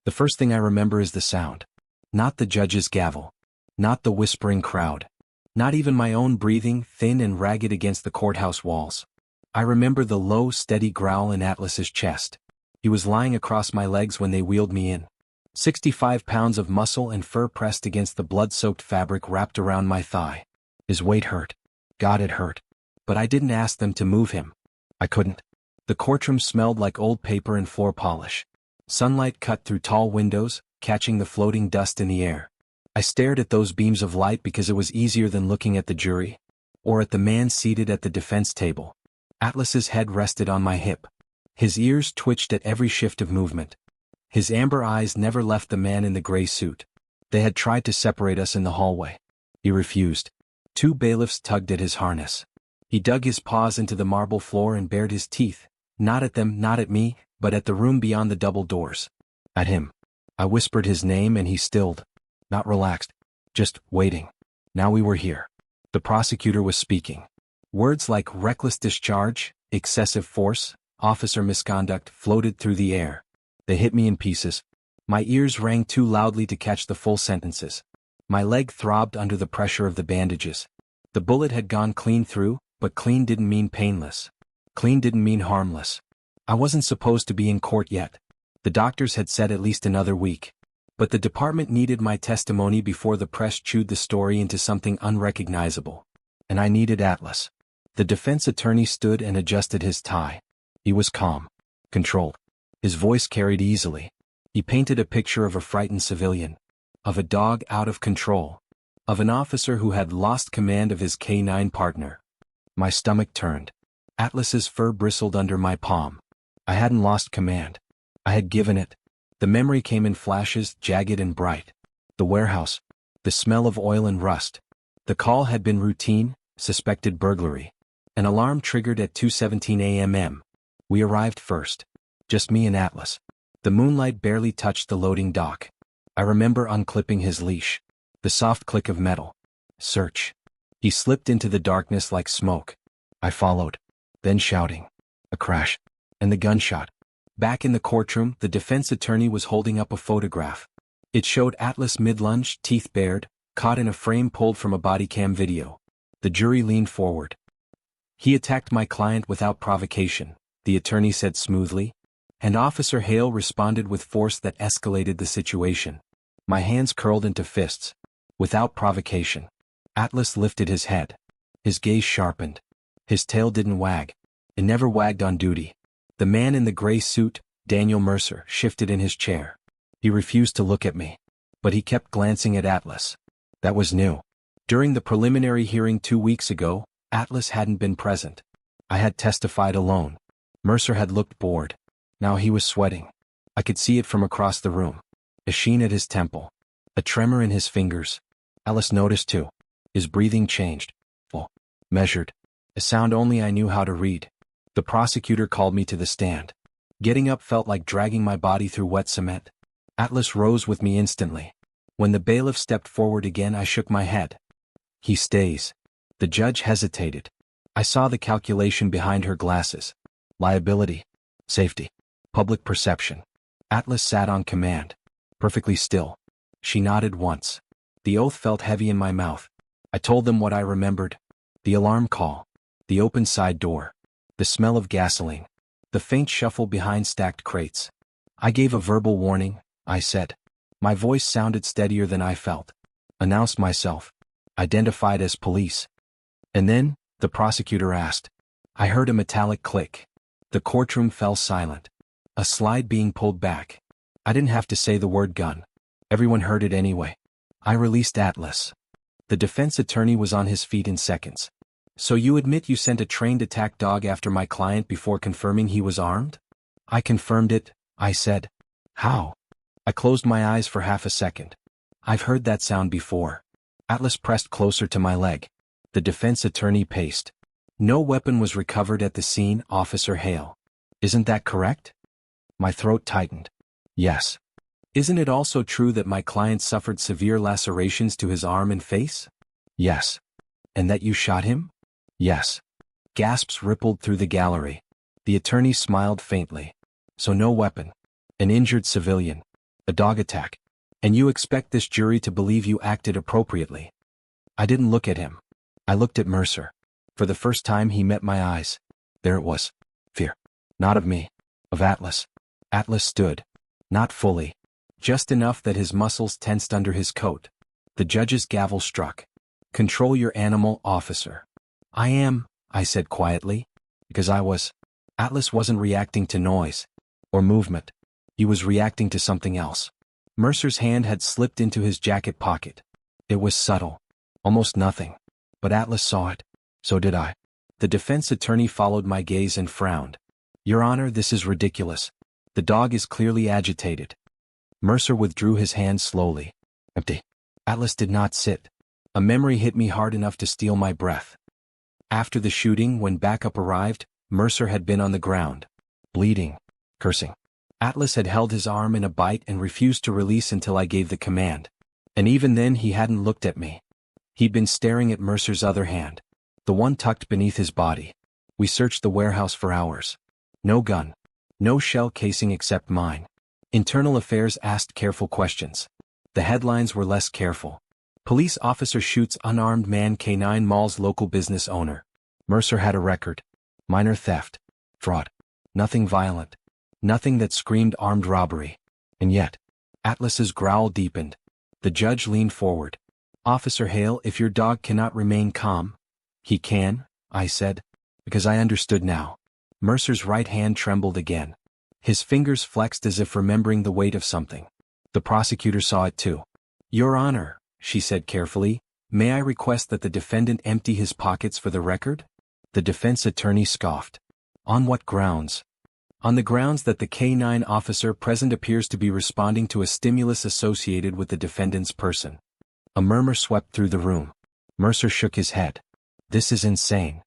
The first thing I remember is the sound. Not the judge's gavel. Not the whispering crowd. Not even my own breathing, thin and ragged against the courthouse walls. I remember the low, steady growl in Atlas's chest. He was lying across my legs when they wheeled me in. 65 pounds of muscle and fur pressed against the blood-soaked fabric wrapped around my thigh. His weight hurt. God, it hurt. But I didn't ask them to move him. I couldn't. The courtroom smelled like old paper and floor polish. Sunlight cut through tall windows, catching the floating dust in the air. I stared at those beams of light because it was easier than looking at the jury, or at the man seated at the defense table. Atlas's head rested on my hip. His ears twitched at every shift of movement. His amber eyes never left the man in the gray suit. They had tried to separate us in the hallway. He refused. 2 bailiffs tugged at his harness. He dug his paws into the marble floor and bared his teeth, not at them, not at me, but at the room beyond the double doors. At him. I whispered his name and he stilled. Not relaxed. Just waiting. Now we were here. The prosecutor was speaking. Words like reckless discharge, excessive force, officer misconduct floated through the air. They hit me in pieces. My ears rang too loudly to catch the full sentences. My leg throbbed under the pressure of the bandages. The bullet had gone clean through, but clean didn't mean painless. Clean didn't mean harmless. I wasn't supposed to be in court yet. The doctors had said at least another week. But the department needed my testimony before the press chewed the story into something unrecognizable. And I needed Atlas. The defense attorney stood and adjusted his tie. He was calm. Controlled. His voice carried easily. He painted a picture of a frightened civilian. Of a dog out of control. Of an officer who had lost command of his canine partner. My stomach turned. Atlas's fur bristled under my palm. I hadn't lost command. I had given it. The memory came in flashes, jagged and bright. The warehouse. The smell of oil and rust. The call had been routine, suspected burglary. An alarm triggered at 2:17 a.m. We arrived first. Just me and Atlas. The moonlight barely touched the loading dock. I remember unclipping his leash. The soft click of metal. Search. He slipped into the darkness like smoke. I followed. Then shouting. A crash. And the gunshot. Back in the courtroom, the defense attorney was holding up a photograph. It showed Atlas mid-lunge, teeth bared, caught in a frame pulled from a body cam video. The jury leaned forward. He attacked my client without provocation, the attorney said smoothly. And Officer Hale responded with force that escalated the situation. My hands curled into fists. Without provocation. Atlas lifted his head. His gaze sharpened. His tail didn't wag. It never wagged on duty. The man in the gray suit, Daniel Mercer, shifted in his chair. He refused to look at me. But he kept glancing at Atlas. That was new. During the preliminary hearing 2 weeks ago, Atlas hadn't been present. I had testified alone. Mercer had looked bored. Now he was sweating. I could see it from across the room. A sheen at his temple. A tremor in his fingers. Atlas noticed too. His breathing changed. Full. Measured. A sound only I knew how to read. The prosecutor called me to the stand. Getting up felt like dragging my body through wet cement. Atlas rose with me instantly. When the bailiff stepped forward again, I shook my head. He stays. The judge hesitated. I saw the calculation behind her glasses. Liability. Safety. Public perception. Atlas sat on command. Perfectly still. She nodded once. The oath felt heavy in my mouth. I told them what I remembered. The alarm call. The open side door. The smell of gasoline. The faint shuffle behind stacked crates. I gave a verbal warning, I said. My voice sounded steadier than I felt. Announced myself. Identified as police. And then, the prosecutor asked. I heard a metallic click. The courtroom fell silent. A slide being pulled back. I didn't have to say the word gun. Everyone heard it anyway. I released Atlas. The defense attorney was on his feet in seconds. So you admit you sent a trained attack dog after my client before confirming he was armed? I confirmed it, I said. How? I closed my eyes for half a second. I've heard that sound before. Atlas pressed closer to my leg. The defense attorney paced. No weapon was recovered at the scene, Officer Hale. Isn't that correct? My throat tightened. Yes. Isn't it also true that my client suffered severe lacerations to his arm and face? Yes. And that you shot him? Yes. Gasps rippled through the gallery. The attorney smiled faintly. So no weapon. An injured civilian. A dog attack. And you expect this jury to believe you acted appropriately. I didn't look at him. I looked at Mercer. For the first time he met my eyes. There it was. Fear. Not of me. Of Atlas. Atlas stood. Not fully. Just enough that his muscles tensed under his coat. The judge's gavel struck. Control your animal, officer. I am, I said quietly. Because I was. Atlas wasn't reacting to noise. Or movement. He was reacting to something else. Mercer's hand had slipped into his jacket pocket. It was subtle. Almost nothing. But Atlas saw it. So did I. The defense attorney followed my gaze and frowned. Your Honor, this is ridiculous. The dog is clearly agitated. Mercer withdrew his hand slowly. Empty. Atlas did not sit. A memory hit me hard enough to steal my breath. After the shooting, when backup arrived, Mercer had been on the ground. Bleeding. Cursing. Atlas had held his arm in a bite and refused to release until I gave the command. And even then he hadn't looked at me. He'd been staring at Mercer's other hand. The one tucked beneath his body. We searched the warehouse for hours. No gun. No shell casing except mine. Internal Affairs asked careful questions. The headlines were less careful. Police officer shoots unarmed man K9 mauls local business owner. Mercer had a record. Minor theft. Fraud. Nothing violent. Nothing that screamed armed robbery. And yet, Atlas's growl deepened. The judge leaned forward. Officer Hale, if your dog cannot remain calm. He can, I said. Because I understood now. Mercer's right hand trembled again. His fingers flexed as if remembering the weight of something. The prosecutor saw it too. Your Honor, she said carefully, may I request that the defendant empty his pockets for the record? The defense attorney scoffed. On what grounds? On the grounds that the K9 officer present appears to be responding to a stimulus associated with the defendant's person. A murmur swept through the room. Mercer shook his head. This is insane.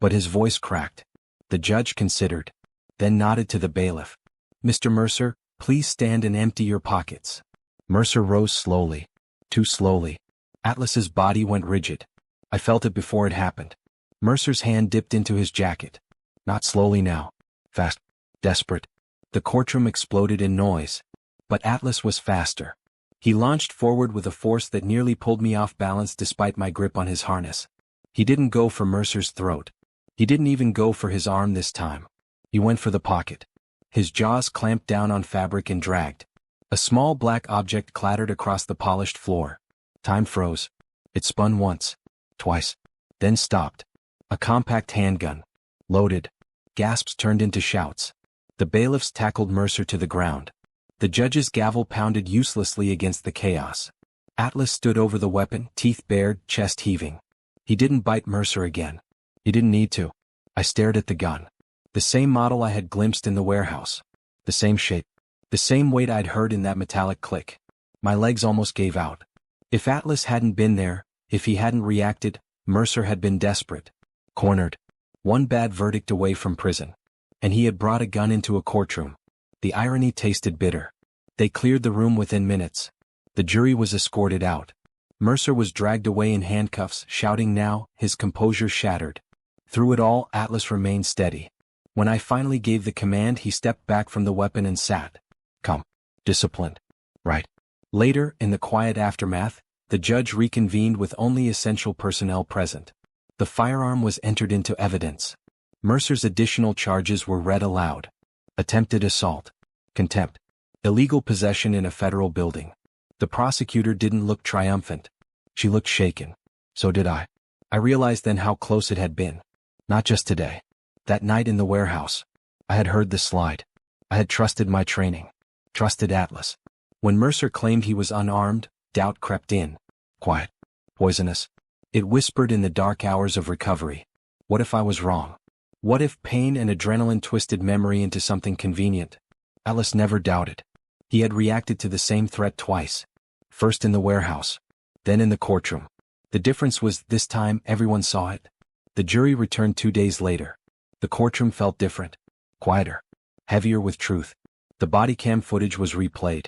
But his voice cracked. The judge considered. Then nodded to the bailiff. Mr. Mercer, please stand and empty your pockets. Mercer rose slowly. Too slowly. Atlas's body went rigid. I felt it before it happened. Mercer's hand dipped into his jacket. Not slowly now. Fast. Desperate. The courtroom exploded in noise. But Atlas was faster. He launched forward with a force that nearly pulled me off balance despite my grip on his harness. He didn't go for Mercer's throat. He didn't even go for his arm this time. He went for the pocket. His jaws clamped down on fabric and dragged. A small black object clattered across the polished floor. Time froze. It spun once. Twice. Then stopped. A compact handgun. Loaded. Gasps turned into shouts. The bailiffs tackled Mercer to the ground. The judge's gavel pounded uselessly against the chaos. Atlas stood over the weapon, teeth bared, chest heaving. He didn't bite Mercer again. He didn't need to. I stared at the gun. The same model I had glimpsed in the warehouse. The same shape. The same weight I'd heard in that metallic click. My legs almost gave out. If Atlas hadn't been there, if he hadn't reacted, Mercer had been desperate. Cornered. One bad verdict away from prison. And he had brought a gun into a courtroom. The irony tasted bitter. They cleared the room within minutes. The jury was escorted out. Mercer was dragged away in handcuffs, shouting now, his composure shattered. Through it all, Atlas remained steady. When I finally gave the command, he stepped back from the weapon and sat. Calm. Disciplined. Right. Later, in the quiet aftermath, the judge reconvened with only essential personnel present. The firearm was entered into evidence. Mercer's additional charges were read aloud. Attempted assault. Contempt. Illegal possession in a federal building. The prosecutor didn't look triumphant. She looked shaken. So did I. I realized then how close it had been. Not just today. That night in the warehouse. I had heard the slide. I had trusted my training. Trusted Atlas. When Mercer claimed he was unarmed, doubt crept in. Quiet. Poisonous. It whispered in the dark hours of recovery. What if I was wrong? What if pain and adrenaline twisted memory into something convenient? Atlas never doubted. He had reacted to the same threat twice. First in the warehouse. Then in the courtroom. The difference was, this time everyone saw it. The jury returned 2 days later. The courtroom felt different. Quieter. Heavier with truth. The body cam footage was replayed.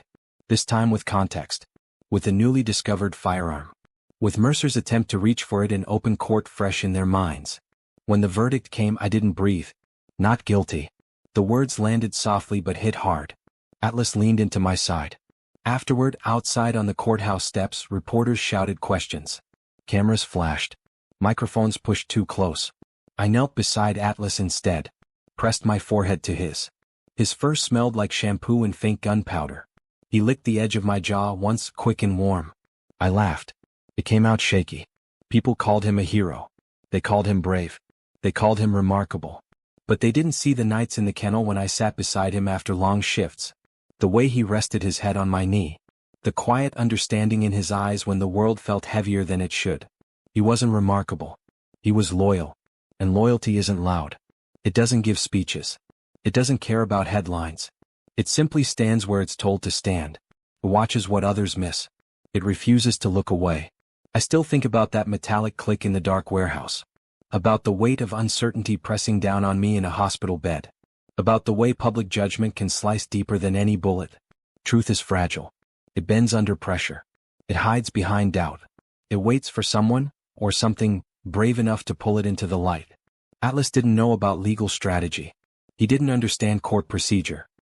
This time with context. With the newly discovered firearm. With Mercer's attempt to reach for it in open court fresh in their minds. When the verdict came, I didn't breathe. Not guilty. The words landed softly but hit hard. Atlas leaned into my side. Afterward, outside on the courthouse steps, reporters shouted questions. Cameras flashed. Microphones pushed too close. I knelt beside Atlas instead, pressed my forehead to his. His fur smelled like shampoo and faint gunpowder. He licked the edge of my jaw once, quick and warm. I laughed. It came out shaky. People called him a hero. They called him brave. They called him remarkable. But they didn't see the nights in the kennel when I sat beside him after long shifts. The way he rested his head on my knee. The quiet understanding in his eyes when the world felt heavier than it should. He wasn't remarkable. He was loyal. And loyalty isn't loud. It doesn't give speeches. It doesn't care about headlines. It simply stands where it's told to stand. It watches what others miss. It refuses to look away. I still think about that metallic click in the dark warehouse. About the weight of uncertainty pressing down on me in a hospital bed. About the way public judgment can slice deeper than any bullet. Truth is fragile. It bends under pressure. It hides behind doubt. It waits for someone, or something, brave enough to pull it into the light. Atlas didn't know about legal strategy. He didn't understand court procedure.